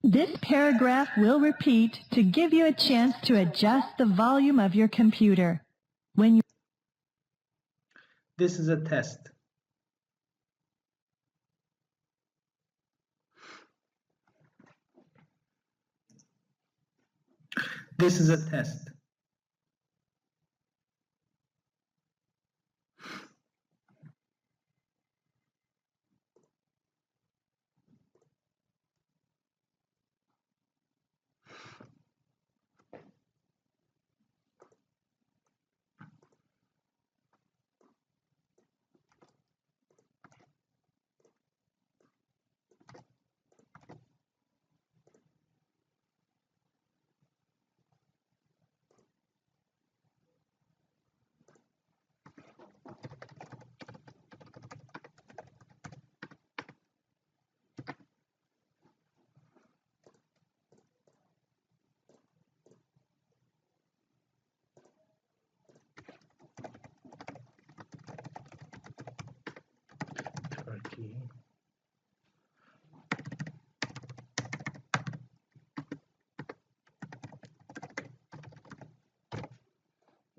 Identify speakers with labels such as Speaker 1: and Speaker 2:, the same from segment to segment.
Speaker 1: This paragraph will repeat to give you a chance to adjust the volume of your computer. When you
Speaker 2: This is a test. This is a test. Turkey.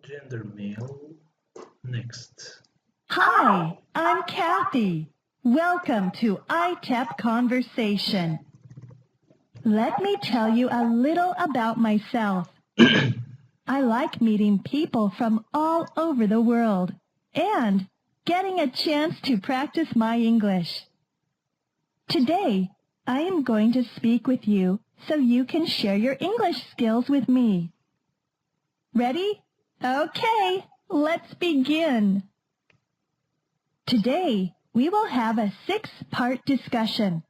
Speaker 2: Gender male. Next.
Speaker 1: Hi, I'm Kathy. Welcome to ITEP Conversation. Let me tell you a little about myself. I like meeting people from all over the world and getting a chance to practice my English. Today, I am going to speak with you so you can share your English skills with me. Ready? Okay, let's begin. Today, we will have a 6-part discussion.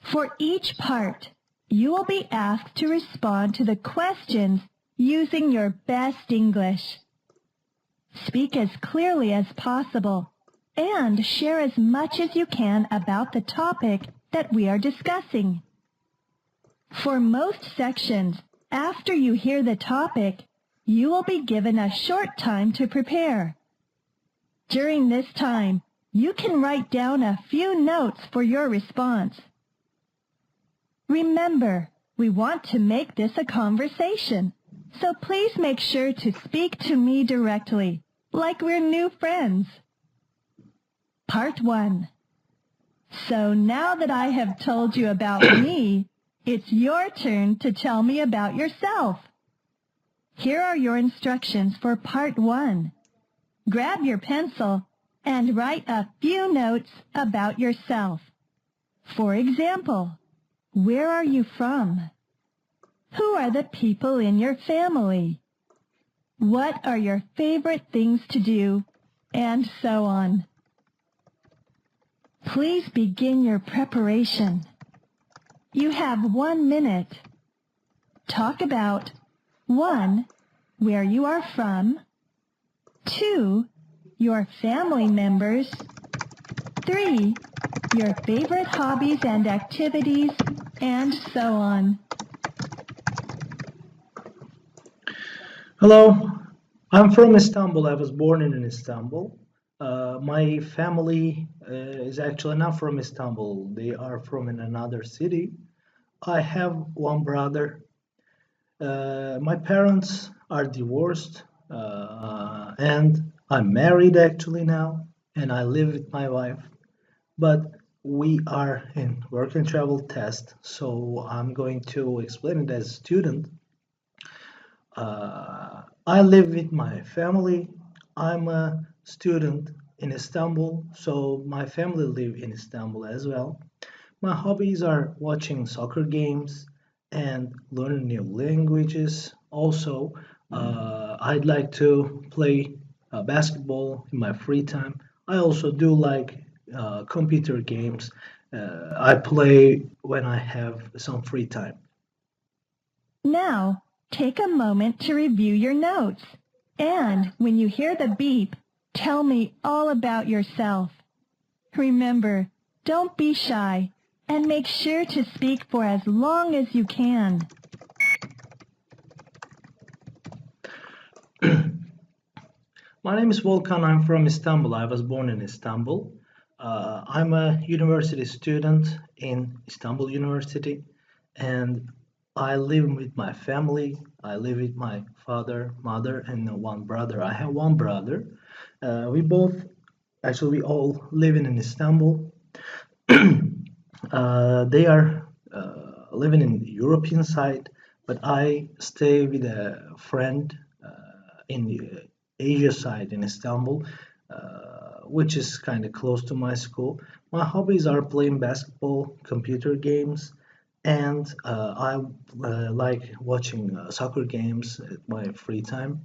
Speaker 1: For each part, you will be asked to respond to the questions using your best English. Speak as clearly as possible and share as much as you can about the topic that we are discussing. For most sections, after you hear the topic, you will be given a short time to prepare. During this time, you can write down a few notes for your response. Remember, we want to make this a conversation, so please make sure to speak to me directly, like we're new friends. Part 1. So now that I have told you about me, it's your turn to tell me about yourself. Here are your instructions for Part 1. Grab your pencil and write a few notes about yourself. For example, where are you from? Who are the people in your family? What are your favorite things to do? And so on. Please begin your preparation. You have 1 minute. Talk about 1. Where you are from. 2. Your family members. 3. Your favorite hobbies and activities, and so on.
Speaker 2: Hello, I'm from Istanbul. I was born in Istanbul. My family is actually not from Istanbul. They are from in another city. I have one brother. My parents are divorced, and I'm married actually now, and I live with my wife. But we are in work and travel test, so I'm going to explain it as a student. I live with my family. I'm a student in Istanbul, so my family live in Istanbul as well. My hobbies are watching soccer games and learning new languages. Also, I'd like to play basketball in my free time. I also do like computer games. I play when I have some free time.
Speaker 1: Now, take a moment to review your notes. And when you hear the beep, tell me all about yourself. Remember, don't be shy, and make sure to speak for as long as you can.
Speaker 2: My name is Volkan. I'm from Istanbul. I was born in Istanbul. I'm a university student in Istanbul University, and I live with my family. I live with my father, mother, and one brother. I have one brother. We all living in Istanbul. They are living in the European side, but I stay with a friend in the Asia side in Istanbul, which is kind of close to my school. My hobbies are playing basketball, computer games, and I like watching soccer games at my free time.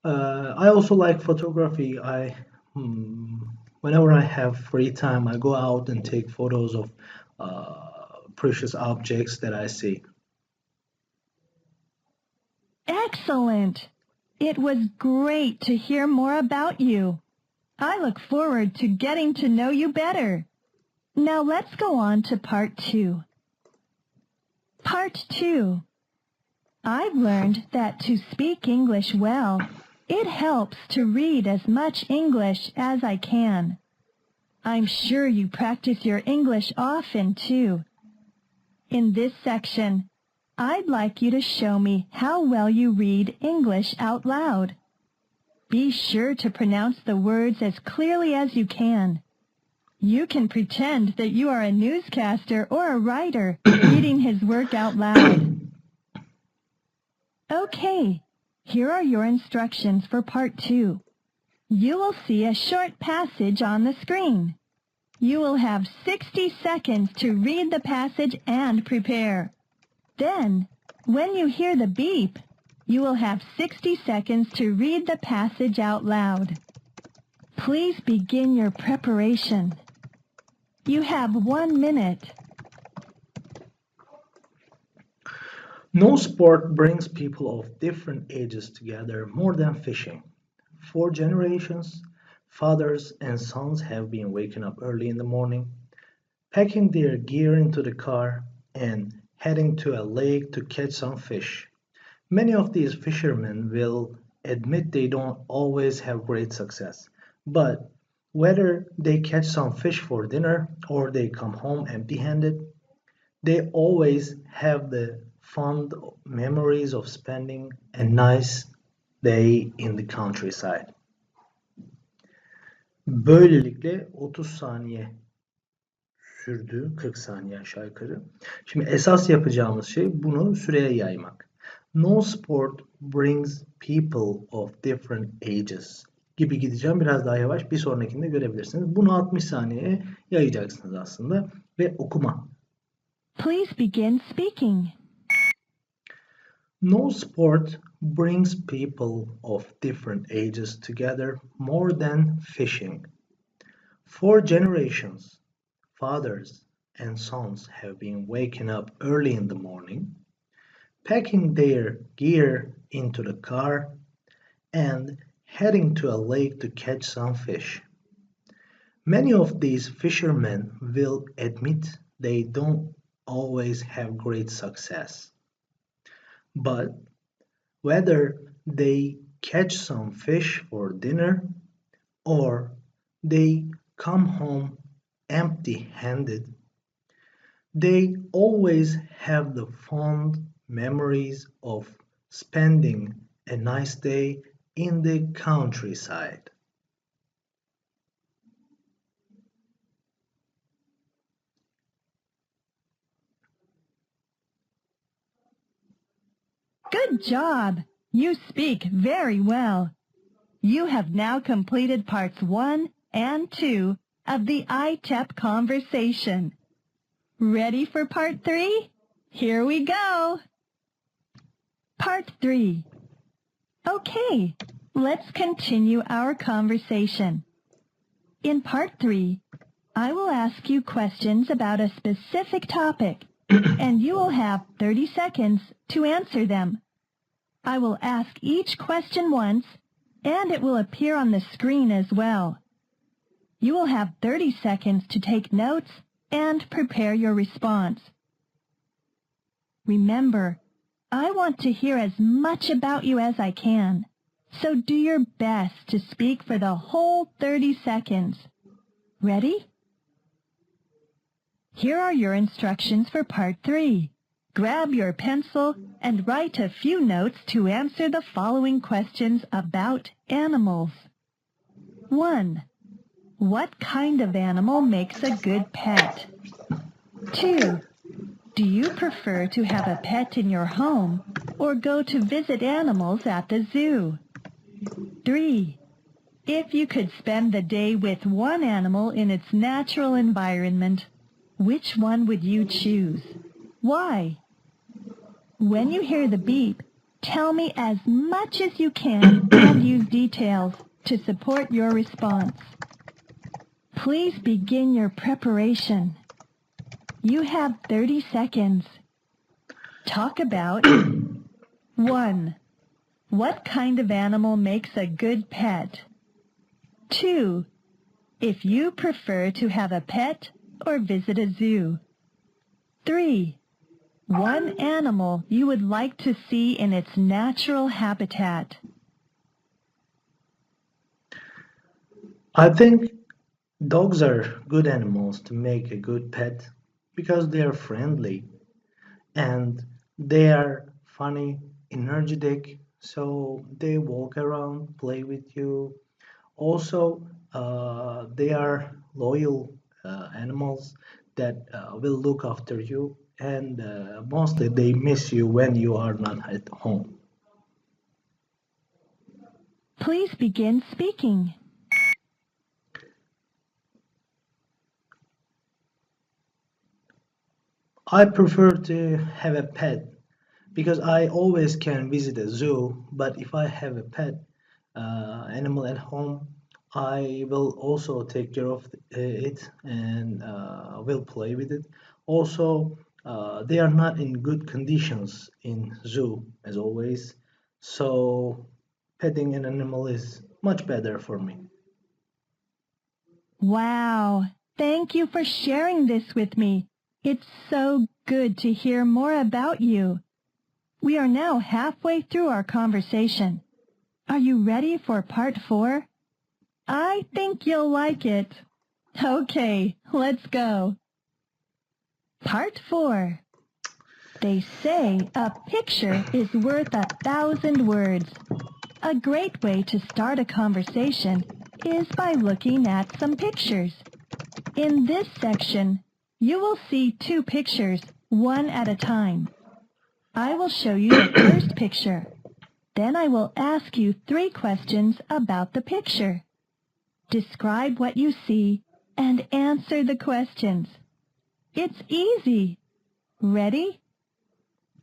Speaker 2: I also like photography. Hmm, Whenever I have free time, I go out and take photos of precious objects that I see.
Speaker 1: Excellent! It was great to hear more about you. I look forward to getting to know you better. Now let's go on to part 2. Part 2. I've learned that to speak English well, it helps to read as much English as I can. I'm sure you practice your English often, too. In this section, I'd like you to show me how well you read English out loud. Be sure to pronounce the words as clearly as you can. You can pretend that you are a newscaster or a writer reading his work out loud. Okay, here are your instructions for part 2. You will see a short passage on the screen. You will have 60 seconds to read the passage and prepare. Then, when you hear the beep, you will have 60 seconds to read the passage out loud. Please begin your preparation. You have 1 minute.
Speaker 2: No sport brings people of different ages together more than fishing. For generations, fathers and sons have been waking up early in the morning, packing their gear into the car, and heading to a lake to catch some fish. Many of these fishermen will admit they don't always have great success, but whether they catch some fish for dinner or they come home empty handed, they always have the fond memories of spending a nice day in the countryside. Böylelikle 30 saniye sürdü, 40 saniye aşağı yukarı. Şimdi esas yapacağımız şey bunu süreye yaymak. No sport brings people of different ages gibi gideceğim. Biraz daha yavaş. Bir sonrakinde görebilirsiniz. Bunu 60 saniyeye yayacaksınız aslında ve okuma.
Speaker 1: Please begin speaking.
Speaker 2: No sport brings people of different ages together more than fishing. For generations, fathers and sons have been waking up early in the morning, packing their gear into the car, and heading to a lake to catch some fish. Many of these fishermen will admit they don't always have great success. But whether they catch some fish for dinner or they come home empty handed, they always have the fond memories of spending a nice day in the countryside.
Speaker 1: Good job! You speak very well. You have now completed parts 1 and 2 of the ITEP conversation. Ready for part 3? Here we go! Part 3. Okay, let's continue our conversation. In part 3, I will ask you questions about a specific topic, and you will have 30 seconds to answer them. I will ask each question once, and it will appear on the screen as well. You will have 30 seconds to take notes and prepare your response. Remember, I want to hear as much about you as I can, so do your best to speak for the whole 30 seconds. Ready? Here are your instructions for part 3. Grab your pencil and write a few notes to answer the following questions about animals. 1. What kind of animal makes a good pet? 2. Do you prefer to have a pet in your home or go to visit animals at the zoo? 3. If you could spend the day with one animal in its natural environment, which one would you choose? Why? When you hear the beep, tell me as much as you can and use details to support your response. Please begin your preparation. You have 30 seconds. Talk about 1. What kind of animal makes a good pet? 2. If you prefer to have a pet or visit a zoo. 3. One animal you would like to see in its natural habitat.
Speaker 2: I think dogs are good animals to make a good pet because they are friendly and they are funny, energetic, so they walk around, play with you. Also, they are loyal animals that will look after you, and mostly they miss you when you are not at home.
Speaker 1: Please begin speaking.
Speaker 2: I prefer to have a pet because I always can visit a zoo, but if I have a pet animal at home, I will also take care of it and will play with it. Also, they are not in good conditions in zoo as always, so petting an animal is much better for me.
Speaker 1: Wow, thank you for sharing this with me. It's so good to hear more about you. We are now halfway through our conversation. Are you ready for part 4? I think you'll like it. Okay, let's go. Part 4. They say a picture is worth 1,000 words. A great way to start a conversation is by looking at some pictures. In this section, you will see 2 pictures, one at a time. I will show you the first picture. Then I will ask you 3 questions about the picture. Describe what you see and answer the questions. It's easy. Ready?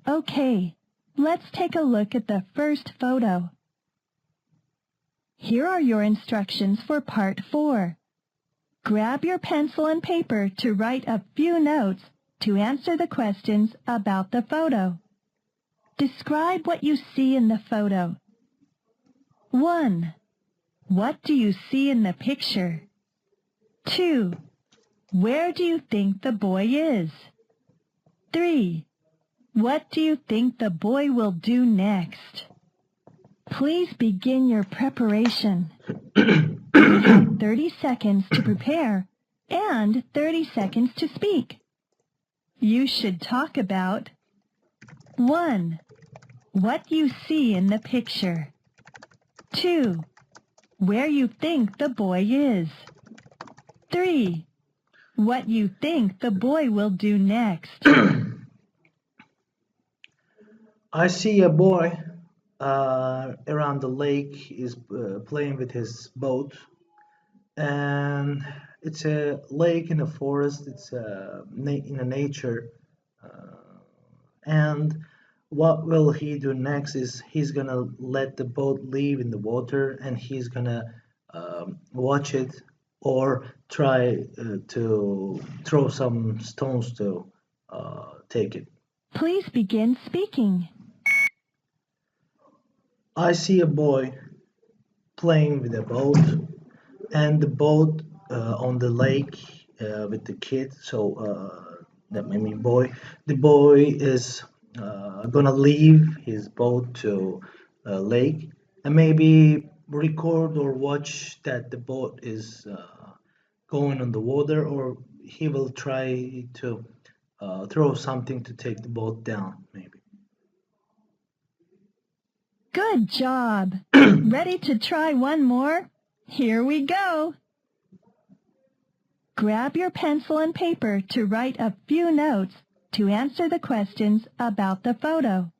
Speaker 1: Okay, let's take a look at the first photo. Here are your instructions for part 4. Grab your pencil and paper to write a few notes to answer the questions about the photo. Describe what you see in the photo. 1. What do you see in the picture? 2. Where do you think the boy is? 3. What do you think the boy will do next? Please begin your preparation. You have 30 seconds to prepare and 30 seconds to speak. You should talk about 1. What you see in the picture. 2. Where you think the boy is. 3. What you think the boy will do next.
Speaker 2: I see a boy around the lake is playing with his boat, and it's a lake in a forest. It's in a nature, and what will he do next is he's gonna let the boat leave in the water, and he's gonna watch it or try to throw some stones to take it.
Speaker 1: Please begin speaking.
Speaker 2: I see a boy playing with a boat, and the boat on the lake with the kid. So that made me boy. The boy is gonna leave his boat to lake and maybe record or watch that the boat is going on the water, or he will try to throw something to take the boat down, maybe.
Speaker 1: Good job. Ready to try one more? Here we go. Grab your pencil and paper to write a few notes to answer the questions about the photo.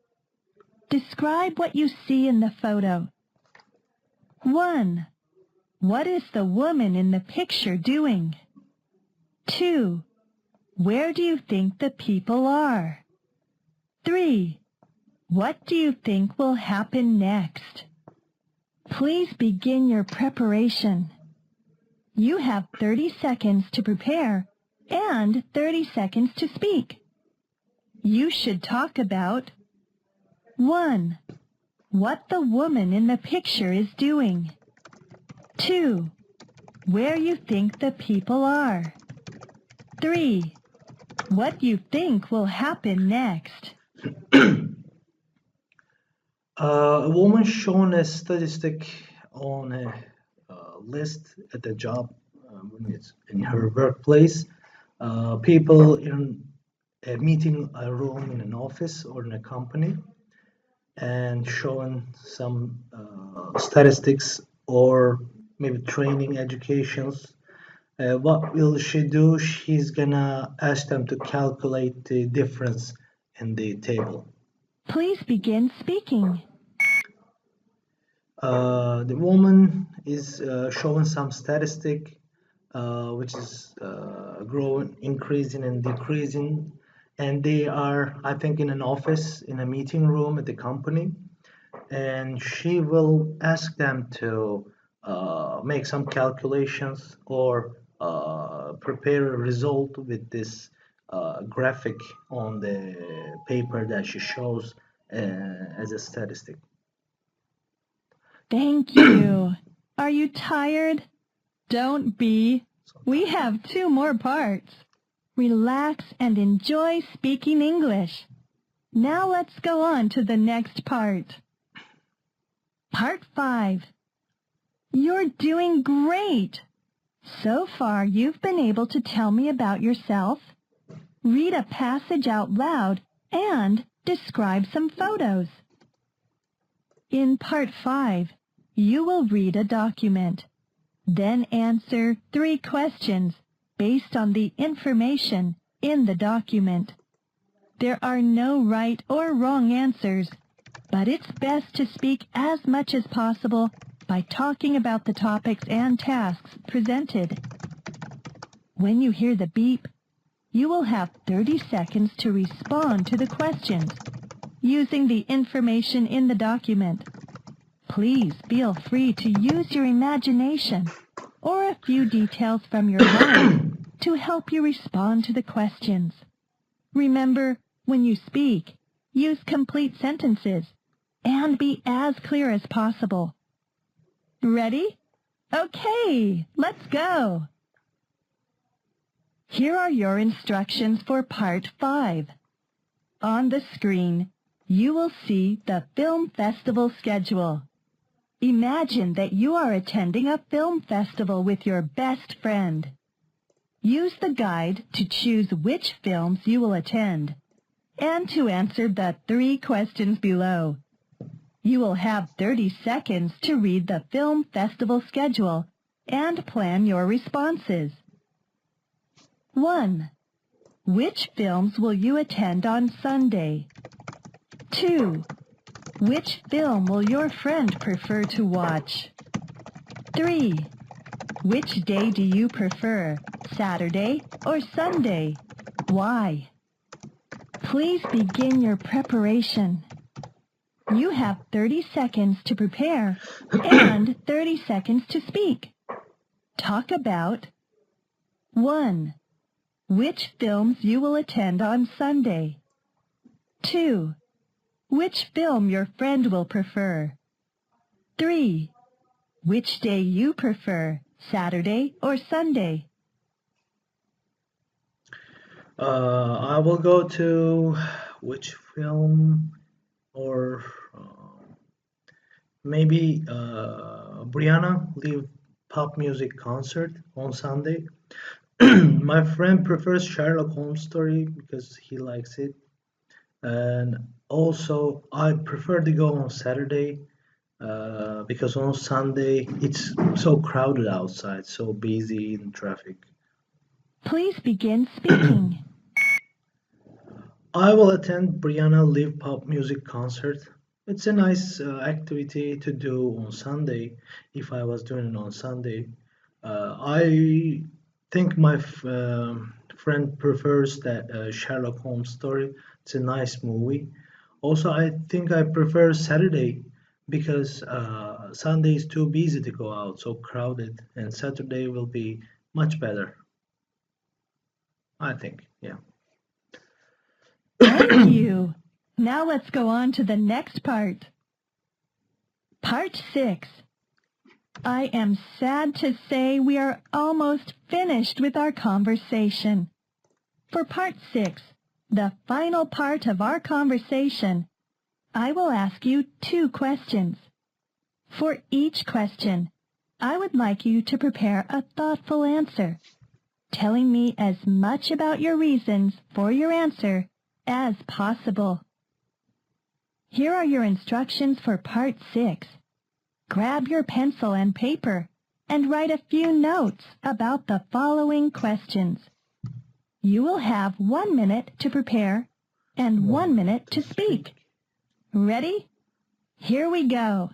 Speaker 1: Describe what you see in the photo. 1. What is the woman in the picture doing? 2. Where do you think the people are? 3. What do you think will happen next? Please begin your preparation. You have 30 seconds to prepare and 30 seconds to speak. You should talk about 1. What the woman in the picture is doing. 2. Where you think the people are. 3. What you think will happen next.
Speaker 2: A woman shown a statistic on a list at the job when it's in her workplace. People in a meeting room in an office or in a company and showing some statistics or maybe training educations. What will she do? She's gonna ask them to calculate the difference in the table.
Speaker 1: Please begin speaking.
Speaker 2: The woman is showing some statistic which is growing, increasing and decreasing, and they are, I think, in an office, in a meeting room at the company, and she will ask them to make some calculations or prepare a result with this graphic on the paper that she shows as a statistic.
Speaker 1: Thank you. Are you tired? Don't be. We have 2 more parts. Relax and enjoy speaking English. Now let's go on to the next part. Part 5. You're doing great. So far, you've been able to tell me about yourself, read a passage out loud, and describe some photos. In Part 5, you will read a document, then answer 3 questions based on the information in the document. There are no right or wrong answers, but it's best to speak as much as possible by talking about the topics and tasks presented. When you hear the beep, you will have 30 seconds to respond to the questions using the information in the document. Please feel free to use your imagination or a few details from your life to help you respond to the questions. Remember, when you speak, use complete sentences and be as clear as possible. Ready? Okay, let's go. Here are your instructions for Part 5. On the screen, you will see the film festival schedule. Imagine that you are attending a film festival with your best friend. Use the guide to choose which films you will attend and to answer the 3 questions below. You will have 30 seconds to read the film festival schedule and plan your responses. 1. Which films will you attend on Sunday? 2. Which film will your friend prefer to watch? 3. Which day do you prefer, Saturday or Sunday? Why? Please begin your preparation. You have 30 seconds to prepare and 30 seconds to speak. Talk about 1. Which films you will attend on Sunday. 2. Which film your friend will prefer. 3. Which day you prefer, Saturday or Sunday?
Speaker 2: I will go to which film or maybe Brianna leave pop music concert on Sunday. My friend prefers Sherlock Holmes story because he likes it. And also, I prefer to go on Saturday because on Sunday it's so crowded outside, so busy in traffic.
Speaker 1: Please begin speaking.
Speaker 2: I will attend Brianna live pop music concert. It's a nice activity to do on Sunday if I was doing it on Sunday. I think my friend prefers that Sherlock Holmes story. It's a nice movie. Also, I think I prefer Saturday because Sunday is too busy to go out, so crowded, and Saturday will be much better, I think. Yeah.
Speaker 1: Thank you. Now let's go on to the next part. Part 6. I am sad to say we are almost finished with our conversation. For Part 6, the final part of our conversation, I will ask you 2 questions. For each question, I would like you to prepare a thoughtful answer, telling me as much about your reasons for your answer as possible. Here are your instructions for Part 6. Grab your pencil and paper and write a few notes about the following questions. You will have 1 minute to prepare and 1 minute to speak. Ready? Here we go.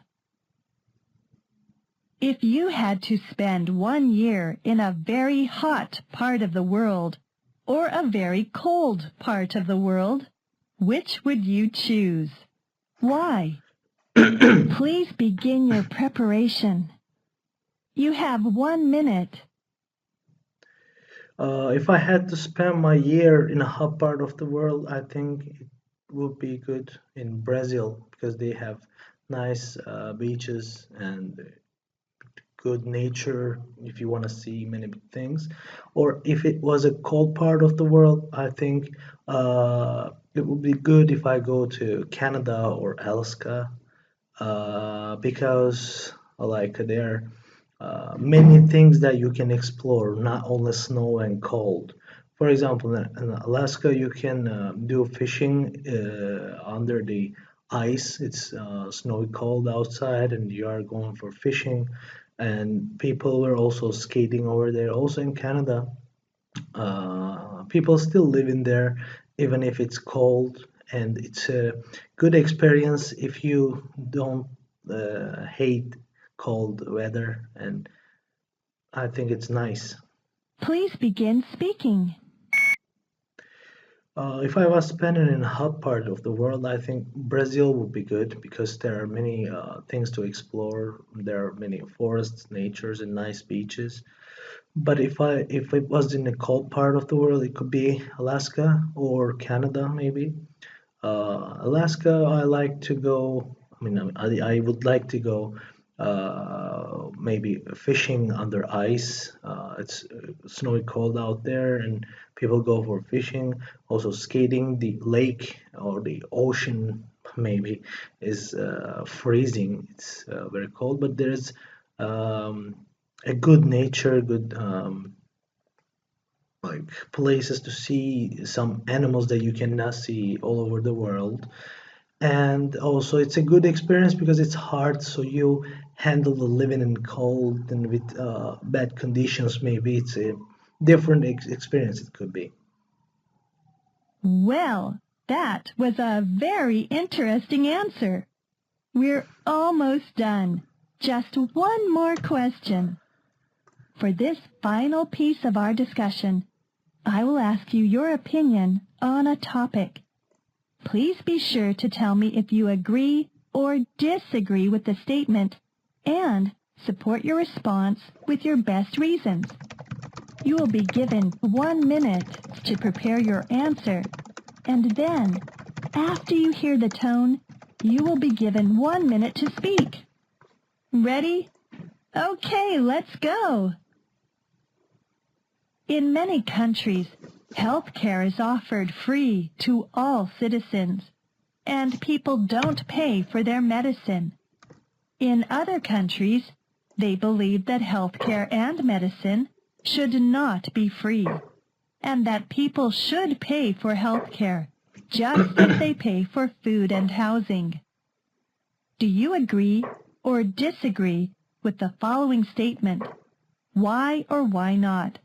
Speaker 1: If you had to spend 1 year in a very hot part of the world or a very cold part of the world, which would you choose? Why? Please begin your preparation. You have 1 minute.
Speaker 2: If I had to spend my year in a hot part of the world, I think it would be good in Brazil because they have nice beaches and good nature if you want to see many things. Or if it was a cold part of the world, I think it would be good if I go to Canada or Alaska because like there are many things that you can explore, not only snow and cold. For example, in Alaska, you can do fishing under the ice. It's snowy cold outside, and you are going for fishing. And people were also skating over there. Also in Canada, people still live in there, even if it's cold, and it's a good experience if you don't hate cold weather, and I think it's nice.
Speaker 1: Please begin speaking.
Speaker 2: If I was spending in a hot part of the world, I think Brazil would be good because there are many things to explore. There are many forests, natures, and nice beaches. But if it was in a cold part of the world, it could be Alaska or Canada maybe. Alaska, I like to go. I mean, I would like to go maybe fishing under ice. It's snowy cold out there, and people go for fishing. Also, skating. The lake or the ocean maybe is freezing. It's very cold, but there's um, a good nature, good like places to see some animals that you cannot see all over the world. And also it's a good experience because it's hard, so you handle the living in cold and with bad conditions. Maybe it's a different experience, it could be.
Speaker 1: Well, that was a very interesting answer. We're almost done. Just 1 more question. For this final piece of our discussion, I will ask you your opinion on a topic. Please be sure to tell me if you agree or disagree with the statement and support your response with your best reasons. You will be given 1 minute to prepare your answer, and then, after you hear the tone, you will be given 1 minute to speak. Ready? Okay, let's go. In many countries, health care is offered free to all citizens, and people don't pay for their medicine. In other countries, they believe that health care and medicine should not be free, and that people should pay for health care, just as they pay for food and housing. Do you agree or disagree with the following statement? Why or why not?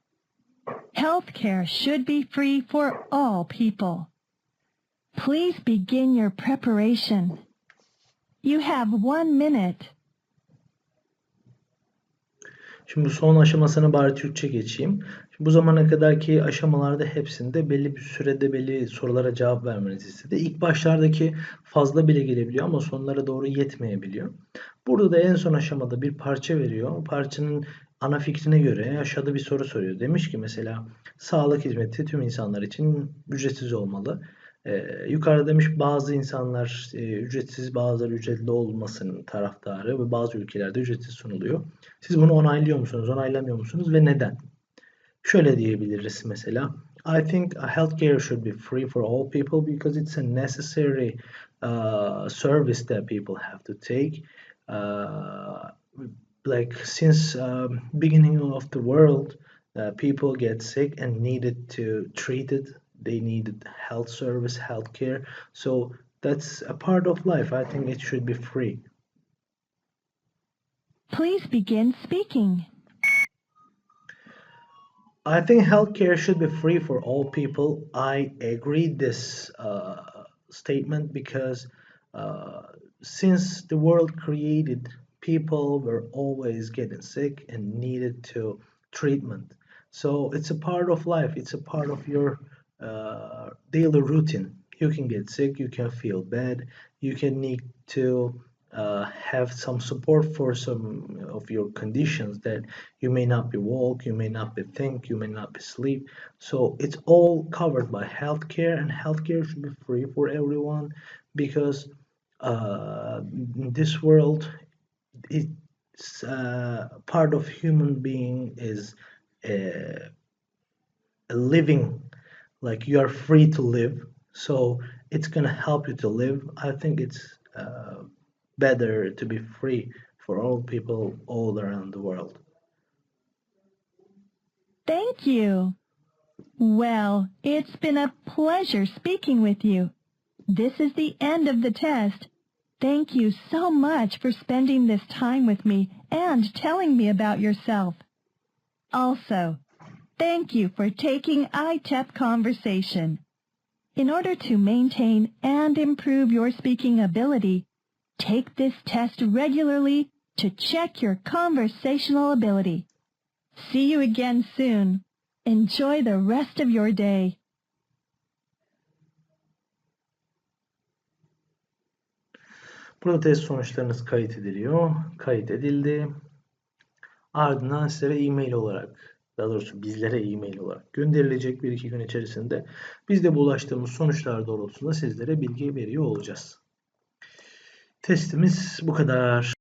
Speaker 1: Health care should be free for all people. Please begin your preparation. You have 1 minute.
Speaker 2: Şimdi bu son aşamasını bari Türkçe geçeyim. Şimdi bu zamana kadarki aşamalarda hepsinde belli bir sürede belli sorulara cevap vermenizi istedi. İlk başlardaki fazla bile gelebiliyor ama sonlara doğru yetmeyebiliyor. Burada da en son aşamada bir parça veriyor. O parçanın ana fikrine göre aşağıda bir soru soruyor. Demiş ki mesela sağlık hizmeti tüm insanlar için ücretsiz olmalı. Yukarıda demiş bazı insanlar ücretsiz, bazıları ücretli olmasının taraftarı ve bazı ülkelerde ücretsiz sunuluyor. Siz bunu onaylıyor musunuz, onaylamıyor musunuz ve neden? Şöyle diyebiliriz mesela. I think healthcare should be free for all people because it's a necessary service that people have to take. Like since beginning of the world, people get sick and needed to treat it. They needed health service, healthcare. So that's a part of life. I think it should be free.
Speaker 1: Please begin speaking.
Speaker 2: I think healthcare should be free for all people. I agree this statement because since the world created, people were always getting sick and needed to treatment. So it's a part of life. It's a part of your daily routine. You can get sick. You can feel bad. You can need to have some support for some of your conditions that you may not be walk, you may not be think, you may not be sleep. So it's all covered by healthcare, and healthcare should be free for everyone because in this world, it's part of human being is a, a living, like you are free to live. So it's gonna help you to live. I think it's better to be free for all people all around the world.
Speaker 1: Thank you. Well, it's been a pleasure speaking with you. This is the end of the test. Thank you so much for spending this time with me and telling me about yourself. Also, thank you for taking ITEP Conversation. In order to maintain and improve your speaking ability, take this test regularly to check your conversational ability. See you again soon. Enjoy the rest of your day.
Speaker 2: Burada test sonuçlarınız kayıt ediliyor. Kayıt edildi. Ardından sizlere e-mail olarak, daha doğrusu bizlere e-mail olarak gönderilecek 1-2 gün içerisinde biz de bu ulaştığımız sonuçlar doğrultusunda sizlere bilgi veriyor olacağız. Testimiz bu kadar.